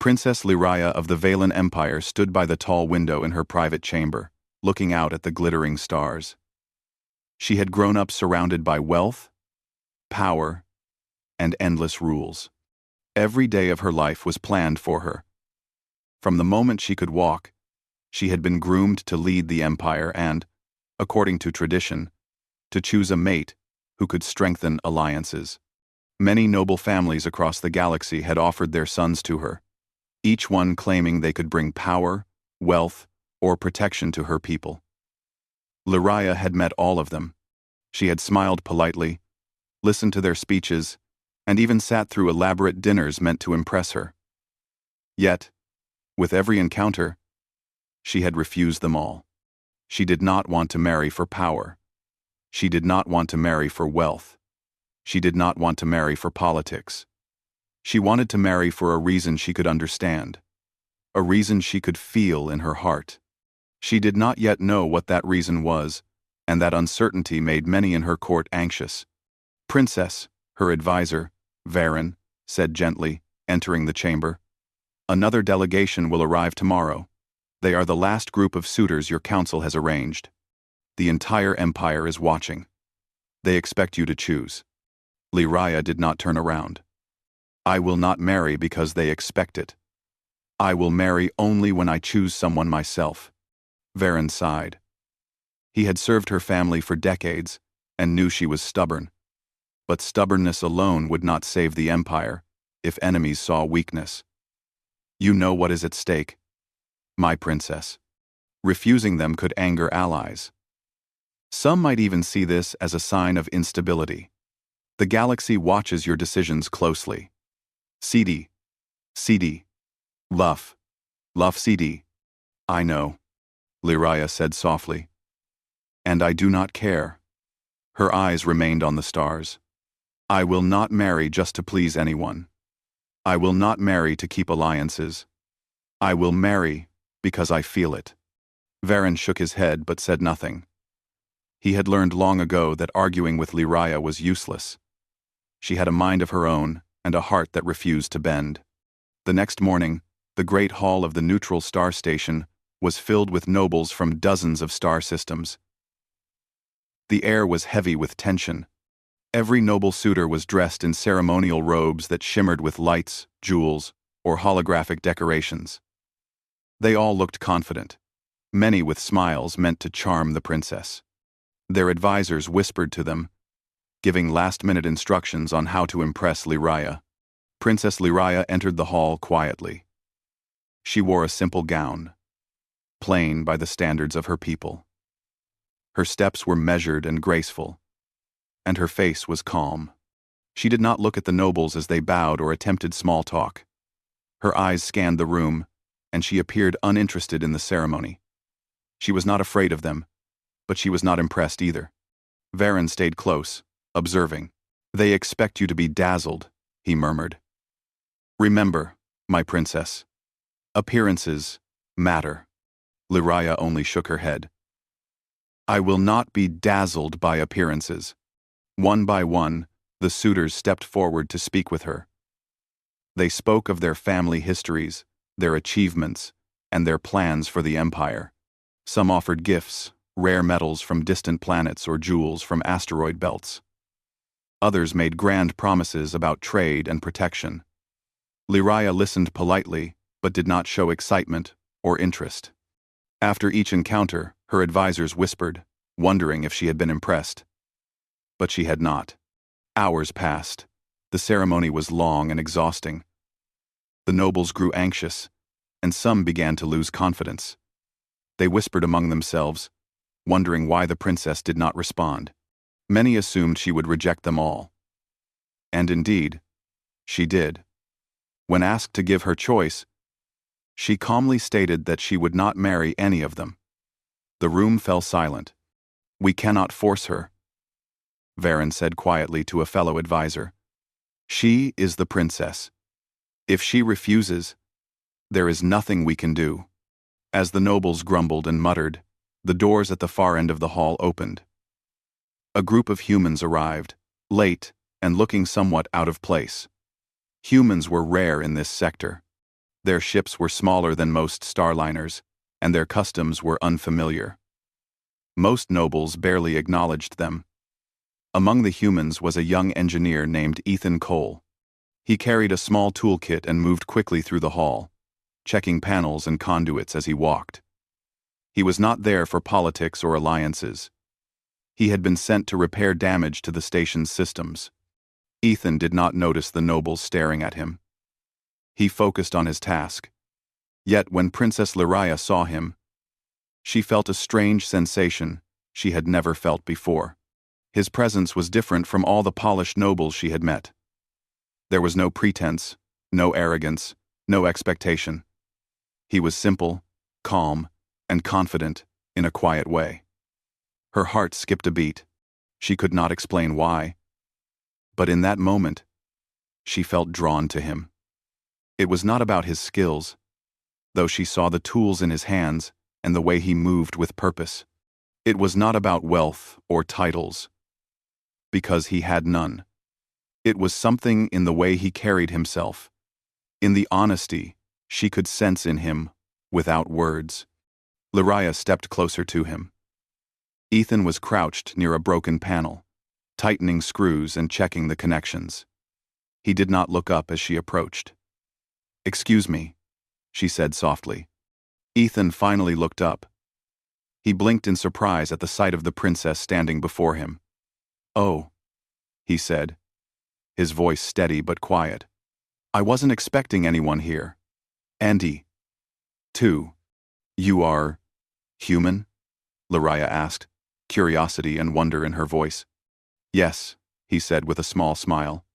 Princess Lyraya of the Valen Empire stood by the tall window in her private chamber, looking out at the glittering stars. She had grown up surrounded by wealth, power, and endless rules. Every day of her life was planned for her. From the moment she could walk, she had been groomed to lead the empire and, according to tradition, to choose a mate who could strengthen alliances. Many noble families across the galaxy had offered their sons to her, each one claiming they could bring power, wealth, or protection to her people. Lyraya had met all of them. She had smiled politely, listened to their speeches, and even sat through elaborate dinners meant to impress her. Yet, with every encounter, she had refused them all. She did not want to marry for power. She did not want to marry for wealth. She did not want to marry for politics. She wanted to marry for a reason she could understand, a reason she could feel in her heart. She did not yet know what that reason was, and that uncertainty made many in her court anxious. "Princess," her advisor, Varen, said gently, entering the chamber. "Another delegation will arrive tomorrow. They are the last group of suitors your council has arranged. The entire empire is watching. They expect you to choose." Lyraya did not turn around. "I will not marry because they expect it. I will marry only when I choose someone myself." Varen sighed. He had served her family for decades and knew she was stubborn. But stubbornness alone would not save the empire if enemies saw weakness. "You know what is at stake, my princess. Refusing them could anger allies. Some might even see this as a sign of instability. The galaxy watches your decisions closely. CD. Luff CD. "I know," Lyraya said softly. "And I do not care." Her eyes remained on the stars. "I will not marry just to please anyone. I will not marry to keep alliances. I will marry because I feel it." Varen shook his head but said nothing. He had learned long ago that arguing with Lyraya was useless. She had a mind of her own and a heart that refused to bend. The next morning, the great hall of the neutral star station was filled with nobles from dozens of star systems. The air was heavy with tension. Every noble suitor was dressed in ceremonial robes that shimmered with lights, jewels, or holographic decorations. They all looked confident, many with smiles meant to charm the princess. Their advisors whispered to them, giving last-minute instructions on how to impress Lyraya. Princess Lyraya entered the hall quietly. She wore a simple gown, plain by the standards of her people. Her steps were measured and graceful, and her face was calm. She did not look at the nobles as they bowed or attempted small talk. Her eyes scanned the room, and she appeared uninterested in the ceremony. She was not afraid of them, but she was not impressed either. Varen stayed close, observing. "They expect you to be dazzled," he murmured. "Remember, my princess, appearances matter." Lyraya only shook her head. "I will not be dazzled by appearances." One by one, the suitors stepped forward to speak with her. They spoke of their family histories, their achievements, and their plans for the empire. Some offered gifts, rare metals from distant planets or jewels from asteroid belts. Others made grand promises about trade and protection. Lyraya listened politely, but did not show excitement or interest. After each encounter, her advisors whispered, wondering if she had been impressed. But she had not. Hours passed. The ceremony was long and exhausting. The nobles grew anxious, and some began to lose confidence. They whispered among themselves, wondering why the princess did not respond. Many assumed she would reject them all. And indeed, she did. When asked to give her choice, she calmly stated that she would not marry any of them. The room fell silent. "We cannot force her," Varen said quietly to a fellow advisor. "She is the princess. If she refuses, there is nothing we can do." As the nobles grumbled and muttered, the doors at the far end of the hall opened. A group of humans arrived, late and looking somewhat out of place. Humans were rare in this sector. Their ships were smaller than most starliners, and their customs were unfamiliar. Most nobles barely acknowledged them. Among the humans was a young engineer named Ethan Cole. He carried a small toolkit and moved quickly through the hall, checking panels and conduits as he walked. He was not there for politics or alliances. He had been sent to repair damage to the station's systems. Ethan did not notice the nobles staring at him. He focused on his task. Yet when Princess Lyria saw him, she felt a strange sensation she had never felt before. His presence was different from all the polished nobles she had met. There was no pretense, no arrogance, no expectation. He was simple, calm, and confident in a quiet way. Her heart skipped a beat. She could not explain why. But in that moment, she felt drawn to him. It was not about his skills, though she saw the tools in his hands and the way he moved with purpose. It was not about wealth or titles, because he had none. It was something in the way he carried himself, in the honesty she could sense in him without words. Lyria stepped closer to him. Ethan was crouched near a broken panel, tightening screws and checking the connections. He did not look up as she approached. "Excuse me," she said softly. Ethan finally looked up. He blinked in surprise at the sight of the princess standing before him. "Oh," he said, his voice steady but quiet. "I wasn't expecting anyone here. Andy, too. You are human?" Lyria asked, curiosity and wonder in her voice. "Yes," he said with a small smile.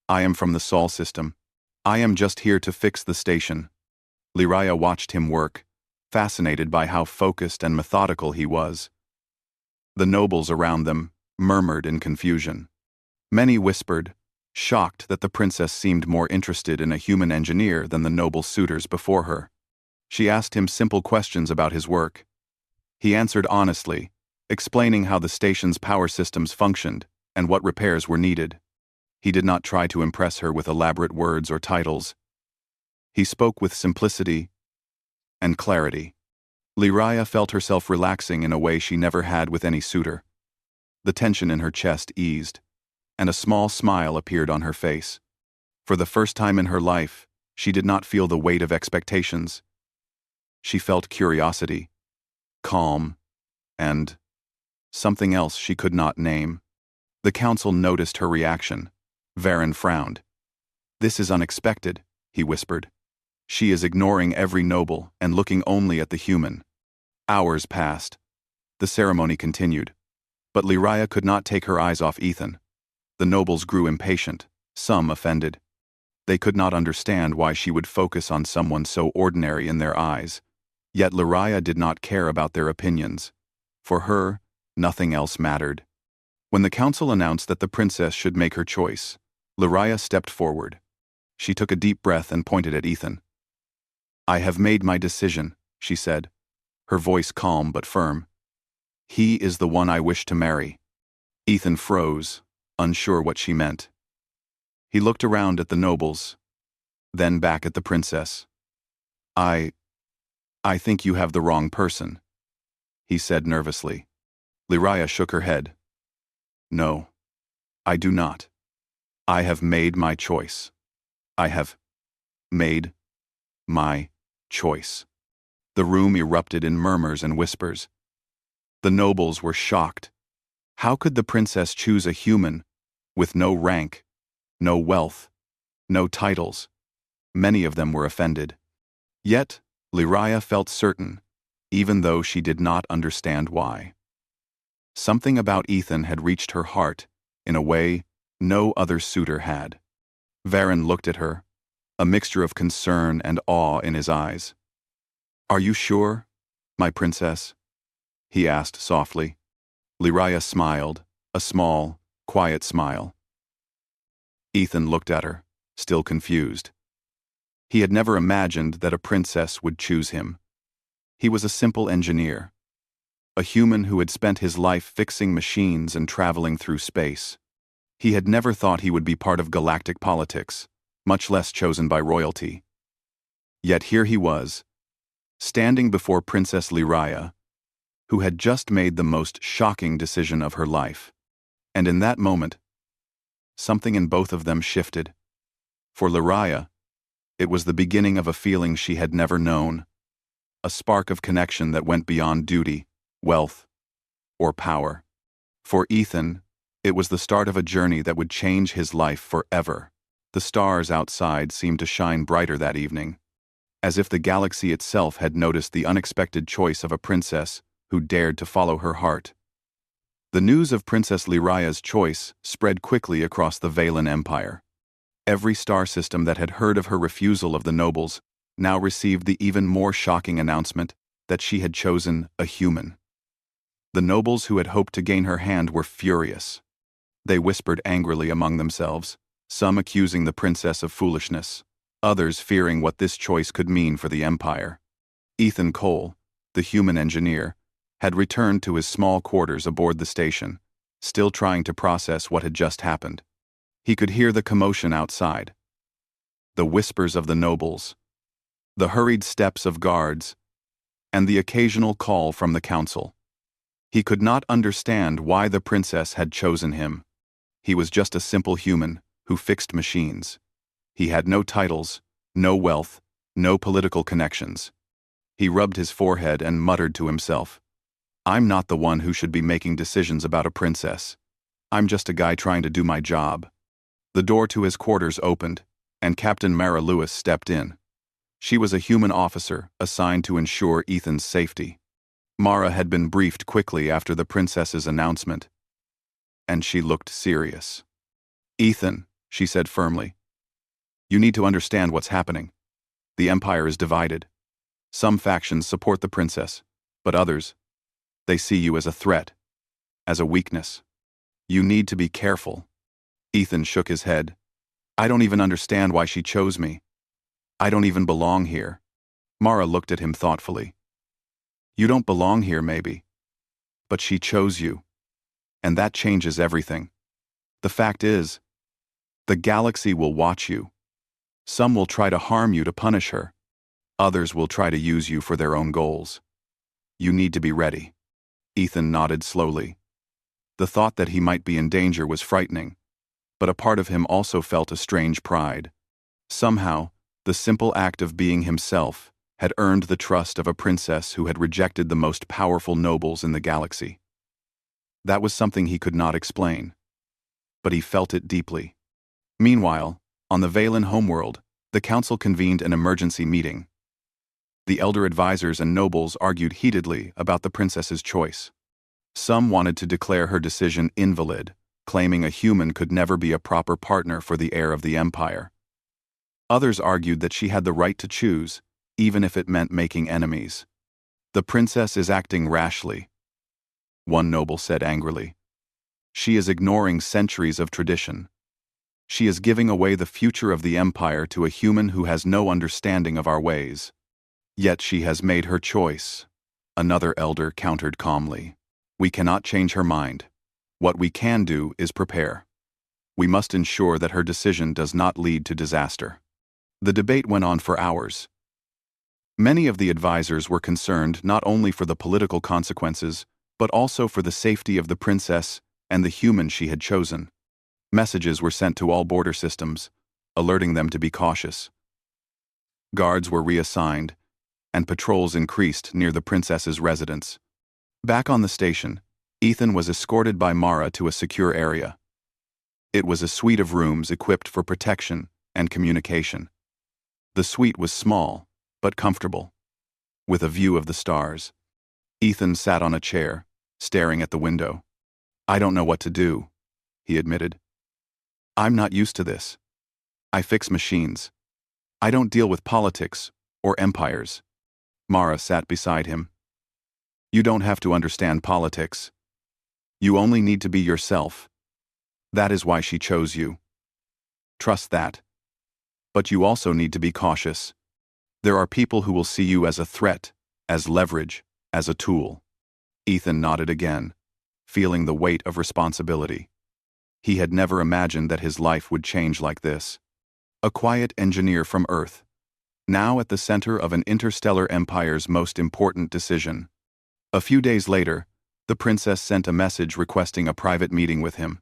"I am from the Sol system. I am just here to fix the station." Lyria watched him work, fascinated by how focused and methodical he was. The nobles around them murmured in confusion. Many whispered, shocked that the princess seemed more interested in a human engineer than the noble suitors before her. She asked him simple questions about his work. He answered honestly, explaining how the station's power systems functioned and what repairs were needed. He did not try to impress her with elaborate words or titles. He spoke with simplicity and clarity. Lyria felt herself relaxing in a way she never had with any suitor. The tension in her chest eased, and a small smile appeared on her face. For the first time in her life, she did not feel the weight of expectations. She felt curiosity, calm, and something else she could not name. The council noticed her reaction. Varen frowned. "This is unexpected," he whispered. "She is ignoring every noble and looking only at the human." Hours passed. The ceremony continued. But Lyria could not take her eyes off Ethan. The nobles grew impatient, some offended. They could not understand why she would focus on someone so ordinary in their eyes. Yet Lyria did not care about their opinions. For her, nothing else mattered. When the council announced that the princess should make her choice, Lyria stepped forward. She took a deep breath and pointed at Ethan. "I have made my decision," she said, her voice calm but firm. "He is the one I wish to marry." Ethan froze, unsure what she meant. He looked around at the nobles, then back at the princess. I think you have the wrong person," he said nervously. Lyria shook her head. "No, I do not. I have made my choice. I have made my choice." The room erupted in murmurs and whispers. The nobles were shocked. How could the princess choose a human with no rank, no wealth, no titles? Many of them were offended. Yet, Lyria felt certain, even though she did not understand why. Something about Ethan had reached her heart in a way no other suitor had. Varen looked at her, a mixture of concern and awe in his eyes. "Are you sure, my princess?" he asked softly. Lyria smiled, a small, quiet smile. Ethan looked at her, still confused. He had never imagined that a princess would choose him. He was a simple engineer, a human who had spent his life fixing machines and traveling through space. He had never thought he would be part of galactic politics, much less chosen by royalty. Yet here he was, standing before Princess Lyraya, who had just made the most shocking decision of her life. And in that moment, something in both of them shifted. For Lyraya, it was the beginning of a feeling she had never known, a spark of connection that went beyond duty, wealth, or power. For Ethan, it was the start of a journey that would change his life forever. The stars outside seemed to shine brighter that evening, as if the galaxy itself had noticed the unexpected choice of a princess who dared to follow her heart. The news of Princess Lyraya's choice spread quickly across the Valen Empire. Every star system that had heard of her refusal of the nobles now received the even more shocking announcement that she had chosen a human. The nobles who had hoped to gain her hand were furious. They whispered angrily among themselves, some accusing the princess of foolishness, others fearing what this choice could mean for the empire. Ethan Cole, the human engineer, had returned to his small quarters aboard the station, still trying to process what had just happened. He could hear the commotion outside, the whispers of the nobles, the hurried steps of guards, and the occasional call from the council. He could not understand why the princess had chosen him. He was just a simple human who fixed machines. He had no titles, no wealth, no political connections. He rubbed his forehead and muttered to himself, "I'm not the one who should be making decisions about a princess. I'm just a guy trying to do my job." The door to his quarters opened, and Captain Mara Lewis stepped in. She was a human officer assigned to ensure Ethan's safety. Mara had been briefed quickly after the princess's announcement, and she looked serious. "Ethan," she said firmly, "you need to understand what's happening. The empire is divided. Some factions support the princess, but others, they see you as a threat, as a weakness. You need to be careful." Ethan shook his head. "I don't even understand why she chose me. I don't even belong here." Mara looked at him thoughtfully. "You don't belong here, maybe. But she chose you. And that changes everything. The fact is, the galaxy will watch you. Some will try to harm you to punish her. Others will try to use you for their own goals. You need to be ready." Ethan nodded slowly. The thought that he might be in danger was frightening, but a part of him also felt a strange pride. Somehow, the simple act of being himself had earned the trust of a princess who had rejected the most powerful nobles in the galaxy. That was something he could not explain, but he felt it deeply. Meanwhile, on the Valen homeworld, the council convened an emergency meeting. The elder advisors and nobles argued heatedly about the princess's choice. Some wanted to declare her decision invalid, claiming a human could never be a proper partner for the heir of the empire. Others argued that she had the right to choose, even if it meant making enemies. "The princess is acting rashly," one noble said angrily. "She is ignoring centuries of tradition. She is giving away the future of the empire to a human who has no understanding of our ways." "Yet she has made her choice," another elder countered calmly. "We cannot change her mind. What we can do is prepare. We must ensure that her decision does not lead to disaster." The debate went on for hours. Many of the advisors were concerned not only for the political consequences, but also for the safety of the princess and the human she had chosen. Messages were sent to all border systems, alerting them to be cautious. Guards were reassigned, and patrols increased near the princess's residence. Back on the station, Ethan was escorted by Mara to a secure area. It was a suite of rooms equipped for protection and communication. The suite was small, but comfortable, with a view of the stars. Ethan sat on a chair, staring at the window. "I don't know what to do," he admitted. "I'm not used to this. I fix machines. I don't deal with politics or empires." Mara sat beside him. "You don't have to understand politics. You only need to be yourself. That is why she chose you. Trust that. But you also need to be cautious. There are people who will see you as a threat, as leverage, as a tool." Ethan nodded again, feeling the weight of responsibility. He had never imagined that his life would change like this. A quiet engineer from Earth, now at the center of an interstellar empire's most important decision. A few days later, the princess sent a message requesting a private meeting with him.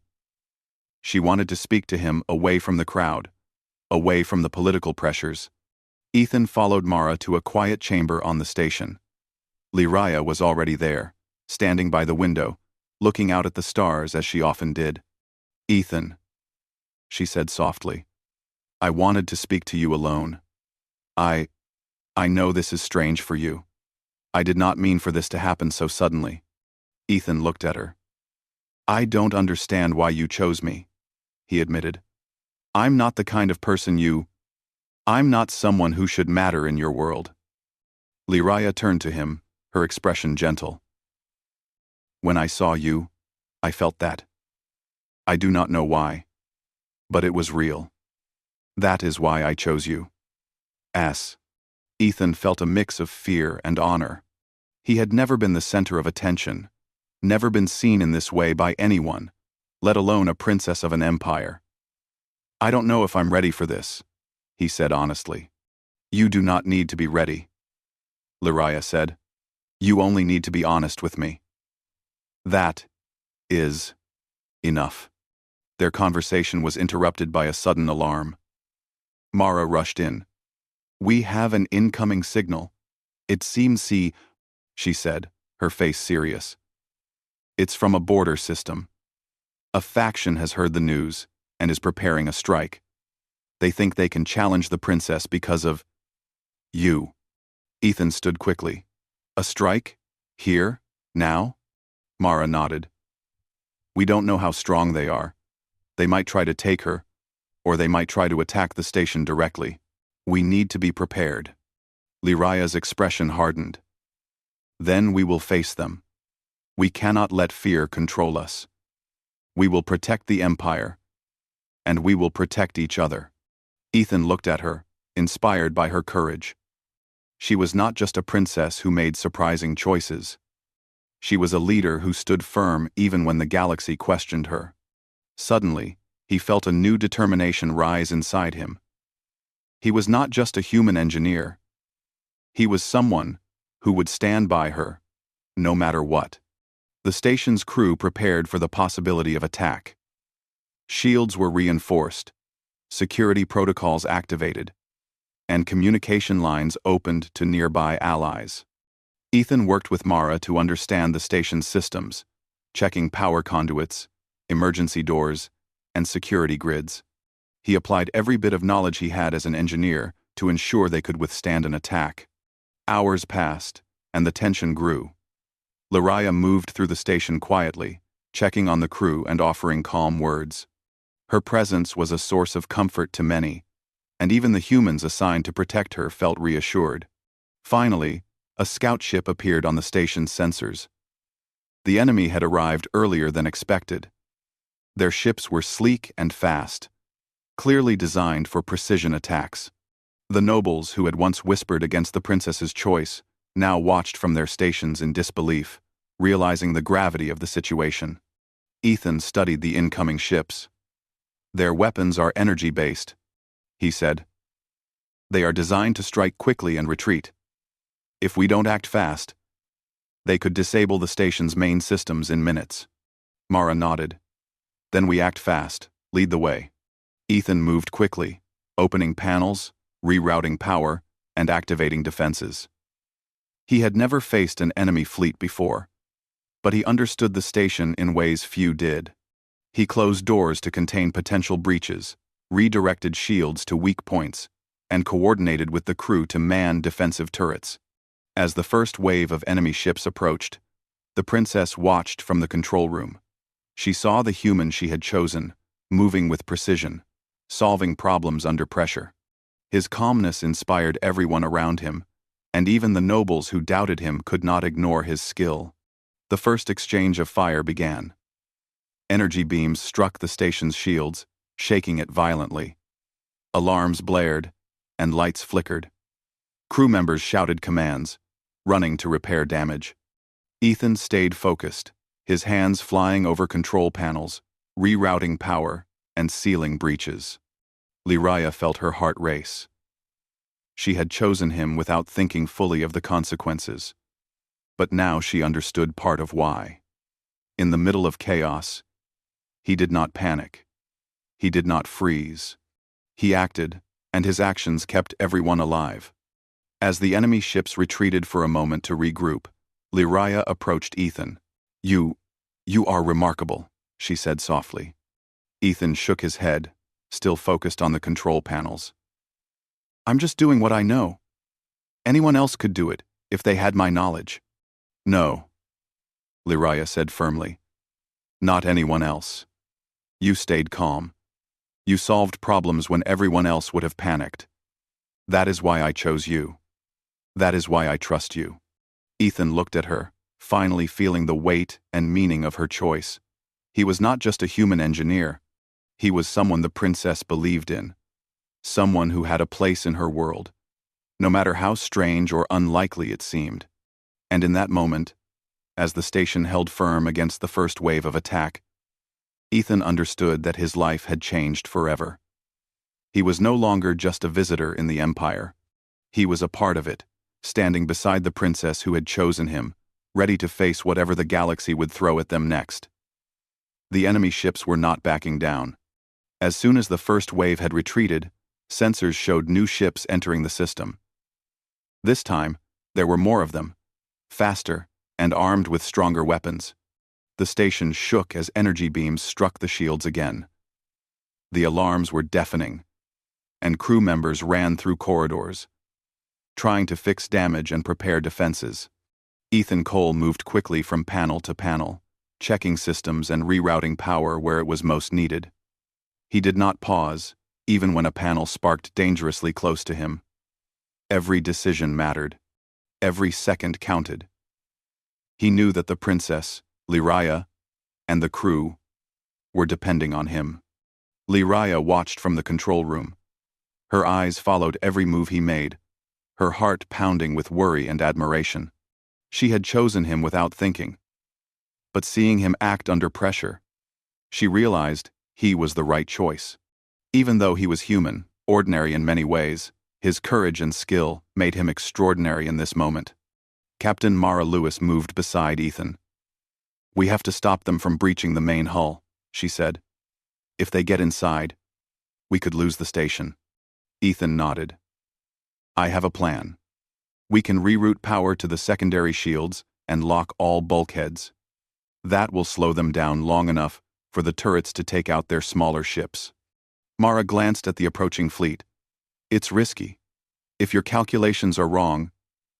She wanted to speak to him away from the crowd, away from the political pressures. Ethan followed Mara to a quiet chamber on the station. Liraya was already there, standing by the window, looking out at the stars as she often did. "Ethan," she said softly, "I wanted to speak to you alone. I know this is strange for you. I did not mean for this to happen so suddenly." Ethan looked at her. "I don't understand why you chose me," he admitted. "I'm not the kind of person I'm not someone who should matter in your world." Liraya turned to him, her expression gentle. "When I saw you, I felt that. I do not know why, but it was real. That is why I chose you." Ethan felt a mix of fear and honor. He had never been the center of attention, never been seen in this way by anyone, let alone a princess of an empire. "I don't know if I'm ready for this," he said honestly. "You do not need to be ready," Liraya said. "You only need to be honest with me. That is enough." Their conversation was interrupted by a sudden alarm. Mara rushed in. "We have an incoming signal. It seems she said, her face serious. "It's from a border system. A faction has heard the news and is preparing a strike. They think they can challenge the princess because of you." Ethan stood quickly. "A strike? Here? Now?" Mara nodded. "We don't know how strong they are. They might try to take her, or they might try to attack the station directly. We need to be prepared." Liraya's expression hardened. "Then we will face them. We cannot let fear control us. We will protect the Empire, and we will protect each other." Ethan looked at her, inspired by her courage. She was not just a princess who made surprising choices. She was a leader who stood firm even when the galaxy questioned her. Suddenly, he felt a new determination rise inside him. He was not just a human engineer. He was someone who would stand by her, no matter what. The station's crew prepared for the possibility of attack. Shields were reinforced, security protocols activated, and communication lines opened to nearby allies. Ethan worked with Mara to understand the station's systems, checking power conduits, emergency doors, and security grids. He applied every bit of knowledge he had as an engineer to ensure they could withstand an attack. Hours passed, and the tension grew. Liraya moved through the station quietly, checking on the crew and offering calm words. Her presence was a source of comfort to many, and even the humans assigned to protect her felt reassured. Finally, a scout ship appeared on the station's sensors. The enemy had arrived earlier than expected. Their ships were sleek and fast, clearly designed for precision attacks. The nobles who had once whispered against the princess's choice now watched from their stations in disbelief, realizing the gravity of the situation. Ethan studied the incoming ships. "Their weapons are energy-based," he said. "They are designed to strike quickly and retreat. If we don't act fast, they could disable the station's main systems in minutes." Mara nodded. "Then we act fast. Lead the way." Ethan moved quickly, opening panels, rerouting power, and activating defenses. He had never faced an enemy fleet before, but he understood the station in ways few did. He closed doors to contain potential breaches, redirected shields to weak points, and coordinated with the crew to man defensive turrets. As the first wave of enemy ships approached, the princess watched from the control room. She saw the human she had chosen, moving with precision, solving problems under pressure. His calmness inspired everyone around him, and even the nobles who doubted him could not ignore his skill. The first exchange of fire began. Energy beams struck the station's shields, shaking it violently. Alarms blared, and lights flickered. Crew members shouted commands, running to repair damage. Ethan stayed focused, his hands flying over control panels, rerouting power, and sealing breaches. Liraya felt her heart race. She had chosen him without thinking fully of the consequences. But now she understood part of why. In the middle of chaos, he did not panic. He did not freeze. He acted, and his actions kept everyone alive. As the enemy ships retreated for a moment to regroup, Lyria approached Ethan. You are remarkable," she said softly. Ethan shook his head, still focused on the control panels. "I'm just doing what I know. Anyone else could do it, if they had my knowledge." "No," Lyria said firmly. "Not anyone else. You stayed calm. You solved problems when everyone else would have panicked. That is why I chose you. That is why I trust you." Ethan looked at her, finally feeling the weight and meaning of her choice. He was not just a human engineer. He was someone the princess believed in. Someone who had a place in her world, no matter how strange or unlikely it seemed. And in that moment, as the station held firm against the first wave of attack, Ethan understood that his life had changed forever. He was no longer just a visitor in the Empire. He was a part of it, standing beside the princess who had chosen him, ready to face whatever the galaxy would throw at them next. The enemy ships were not backing down. As soon as the first wave had retreated, sensors showed new ships entering the system. This time, there were more of them, faster, and armed with stronger weapons. The station shook as energy beams struck the shields again. The alarms were deafening, and crew members ran through corridors, trying to fix damage and prepare defenses. Ethan Cole moved quickly from panel to panel, checking systems and rerouting power where it was most needed. He did not pause, even when a panel sparked dangerously close to him. Every decision mattered. Every second counted. He knew that the princess, Lyria, and the crew were depending on him. Lyria watched from the control room. Her eyes followed every move he made, her heart pounding with worry and admiration. She had chosen him without thinking. But seeing him act under pressure, she realized he was the right choice. Even though he was human, ordinary in many ways, his courage and skill made him extraordinary in this moment. Captain Mara Lewis moved beside Ethan. "We have to stop them from breaching the main hull," she said. "If they get inside, we could lose the station." Ethan nodded. "I have a plan. We can reroute power to the secondary shields and lock all bulkheads. That will slow them down long enough for the turrets to take out their smaller ships." Mara glanced at the approaching fleet. "It's risky. If your calculations are wrong,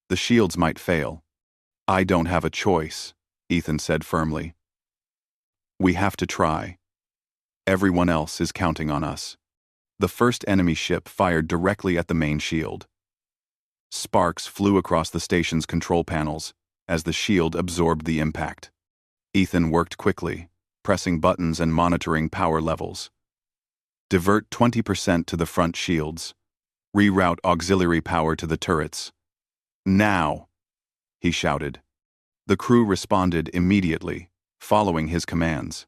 the shields might fail." "I don't have a choice," Ethan said firmly. "We have to try. Everyone else is counting on us." The first enemy ship fired directly at the main shield. Sparks flew across the station's control panels as the shield absorbed the impact. Ethan worked quickly, pressing buttons and monitoring power levels. "Divert 20% to the front shields. Reroute auxiliary power to the turrets. Now!" he shouted. The crew responded immediately, following his commands.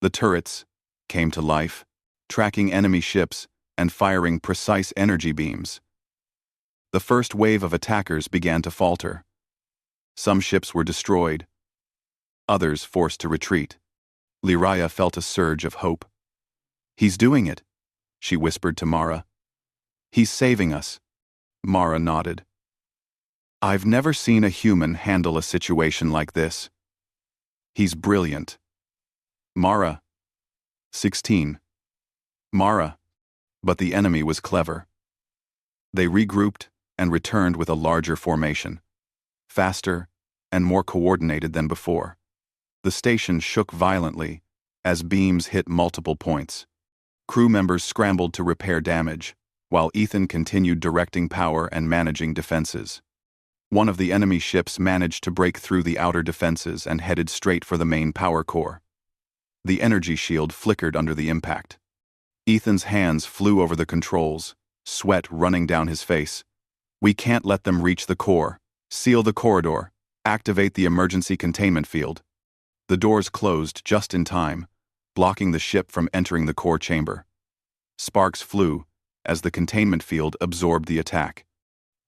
The turrets came to life, tracking enemy ships and firing precise energy beams. The first wave of attackers began to falter. Some ships were destroyed, others forced to retreat. Lyria felt a surge of hope. "He's doing it," she whispered to Mara. "He's saving us." Mara nodded. "I've never seen a human handle a situation like this. He's brilliant." Mara. 16. Mara. But the enemy was clever. They regrouped and returned with a larger formation, faster and more coordinated than before. The station shook violently as beams hit multiple points. Crew members scrambled to repair damage, while Ethan continued directing power and managing defenses. One of the enemy ships managed to break through the outer defenses and headed straight for the main power core. The energy shield flickered under the impact. Ethan's hands flew over the controls, sweat running down his face. "We can't let them reach the core. Seal the corridor. Activate the emergency containment field." The doors closed just in time, blocking the ship from entering the core chamber. Sparks flew as the containment field absorbed the attack.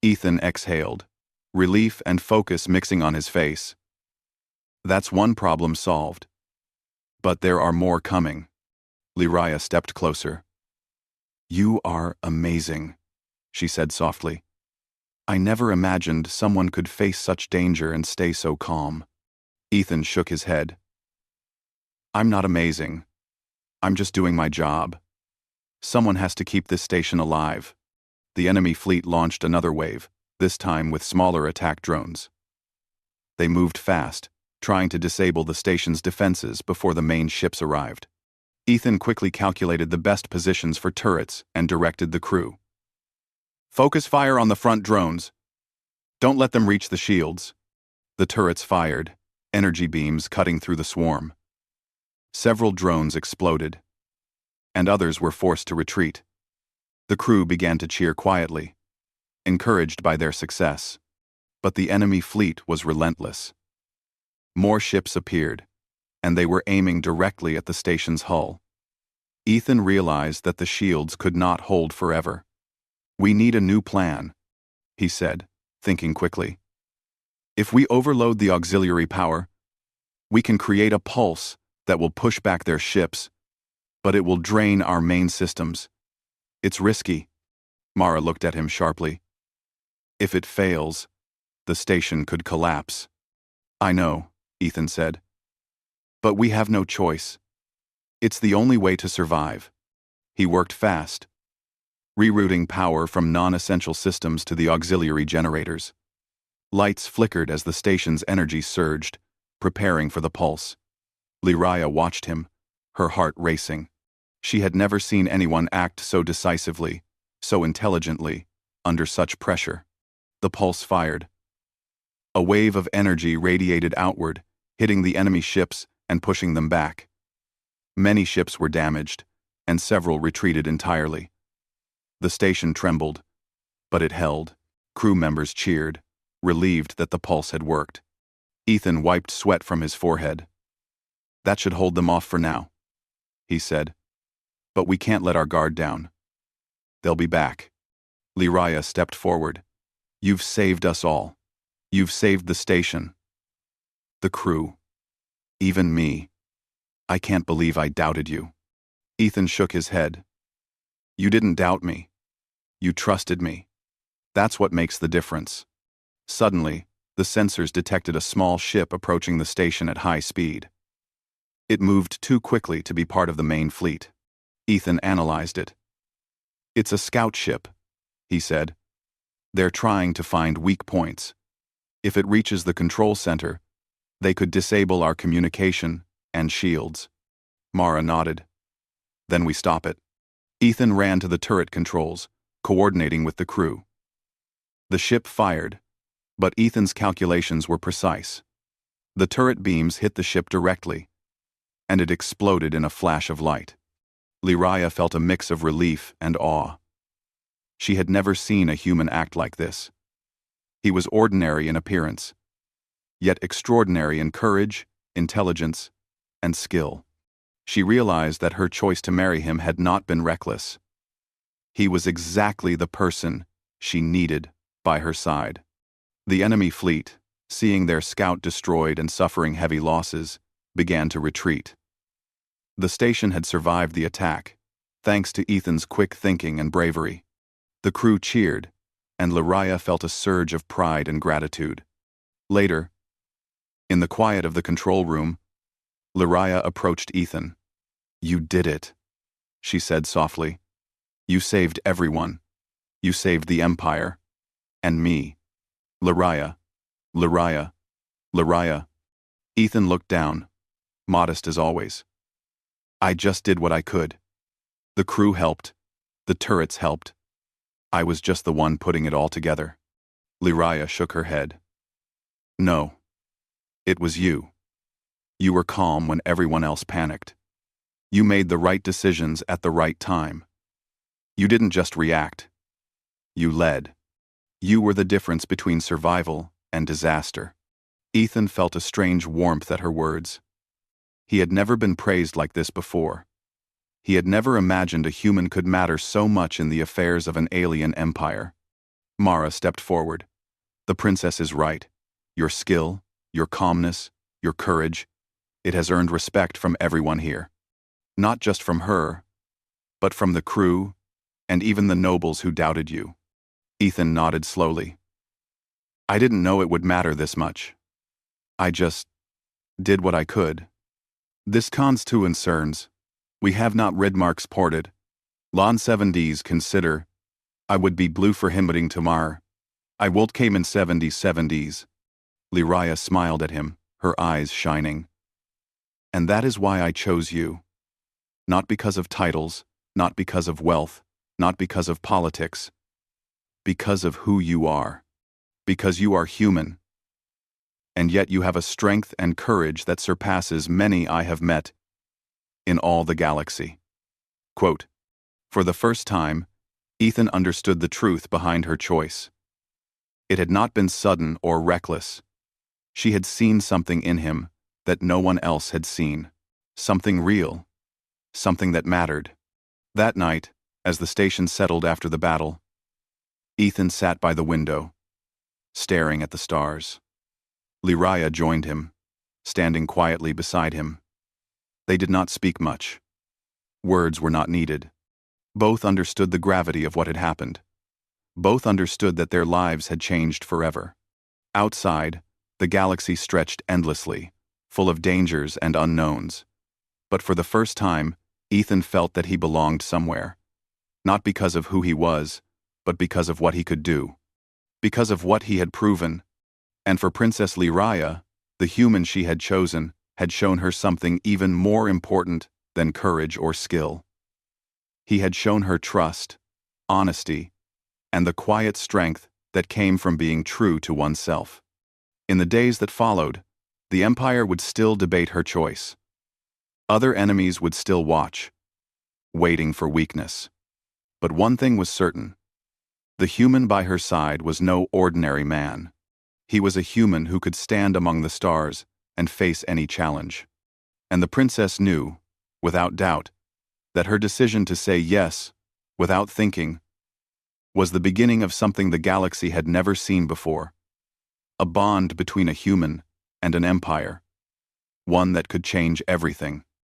Ethan exhaled, relief and focus mixing on his face. That's one problem solved. But there are more coming. Lyraya stepped closer. You are amazing, she said softly. I never imagined someone could face such danger and stay so calm. Ethan shook his head. I'm not amazing. I'm just doing my job. Someone has to keep this station alive. The enemy fleet launched another wave, this time with smaller attack drones. They moved fast, trying to disable the station's defenses before the main ships arrived. Ethan quickly calculated the best positions for turrets and directed the crew. Focus fire on the front drones. Don't let them reach the shields. The turrets fired, energy beams cutting through the swarm. Several drones exploded, and others were forced to retreat. The crew began to cheer quietly, encouraged by their success. But the enemy fleet was relentless. More ships appeared, and they were aiming directly at the station's hull. Ethan realized that the shields could not hold forever. We need a new plan, he said, thinking quickly. If we overload the auxiliary power, we can create a pulse that will push back their ships, but it will drain our main systems. It's risky. Mara looked at him sharply. If it fails, the station could collapse. I know, Ethan said. But we have no choice. It's the only way to survive. He worked fast, rerouting power from non-essential systems to the auxiliary generators. Lights flickered as the station's energy surged, preparing for the pulse. Lyraya watched him, her heart racing. She had never seen anyone act so decisively, so intelligently, under such pressure. The pulse fired. A wave of energy radiated outward, hitting the enemy ships and pushing them back. Many ships were damaged, and several retreated entirely. The station trembled, but it held. Crew members cheered, relieved that the pulse had worked. Ethan wiped sweat from his forehead. That should hold them off for now, he said. But we can't let our guard down. They'll be back. Lyraya stepped forward. You've saved us all. You've saved the station. The crew. Even me. I can't believe I doubted you. Ethan shook his head. You didn't doubt me. You trusted me. That's what makes the difference. Suddenly, the sensors detected a small ship approaching the station at high speed. It moved too quickly to be part of the main fleet. Ethan analyzed it. It's a scout ship, he said. They're trying to find weak points. If it reaches the control center, they could disable our communication and shields. Mara nodded. Then we stop it. Ethan ran to the turret controls, coordinating with the crew. The ship fired, but Ethan's calculations were precise. The turret beams hit the ship directly, and it exploded in a flash of light. Lyraya felt a mix of relief and awe. She had never seen a human act like this. He was ordinary in appearance, yet extraordinary in courage, intelligence, and skill. She realized that her choice to marry him had not been reckless. He was exactly the person she needed by her side. The enemy fleet, seeing their scout destroyed and suffering heavy losses, began to retreat. The station had survived the attack, thanks to Ethan's quick thinking and bravery. The crew cheered, and Lyraya felt a surge of pride and gratitude. Later, in the quiet of the control room, Lyraya approached Ethan. You did it, she said softly. You saved everyone. You saved the Empire. And me. Lyraya. Lyraya. Lyraya. Ethan looked down, modest as always. I just did what I could. The crew helped. The turrets helped. I was just the one putting it all together. Lyraya shook her head. No. It was you. You were calm when everyone else panicked. You made the right decisions at the right time. You didn't just react. You led. You were the difference between survival and disaster. Ethan felt a strange warmth at her words. He had never been praised like this before. He had never imagined a human could matter so much in the affairs of an alien empire. Mara stepped forward. The princess is right. Your skill, your calmness, your courage, it has earned respect from everyone here. Not just from her, but from the crew, and even the nobles who doubted you. Ethan nodded slowly. I didn't know it would matter this much. I just did what I could. This cons two concerns. We have not Redmarks ported. Lon 70s consider. I would be blue for him buting tomorrow. I wold came in 70s. Lyria smiled at him, her eyes shining. And that is why I chose you. Not because of titles, not because of wealth, not because of politics. Because of who you are. Because you are human. And yet you have a strength and courage that surpasses many I have met in all the galaxy. Quote, for the first time, Ethan understood the truth behind her choice. It had not been sudden or reckless. She had seen something in him that no one else had seen. Something real. Something that mattered. That night, as the station settled after the battle, Ethan sat by the window, staring at the stars. Lyria joined him, standing quietly beside him. They did not speak much. Words were not needed. Both understood the gravity of what had happened. Both understood that their lives had changed forever. Outside, the galaxy stretched endlessly, full of dangers and unknowns. But for the first time, Ethan felt that he belonged somewhere. Not because of who he was, but because of what he could do. Because of what he had proven. And for Princess Lyria, the human she had chosen had shown her something even more important than courage or skill. He had shown her trust, honesty, and the quiet strength that came from being true to oneself. In the days that followed, the Empire would still debate her choice. Other enemies would still watch, waiting for weakness. But one thing was certain. The human by her side was no ordinary man. He was a human who could stand among the stars and face any challenge. And the princess knew, without doubt, that her decision to say yes, without thinking, was the beginning of something the galaxy had never seen before. A bond between a human and an empire. One that could change everything.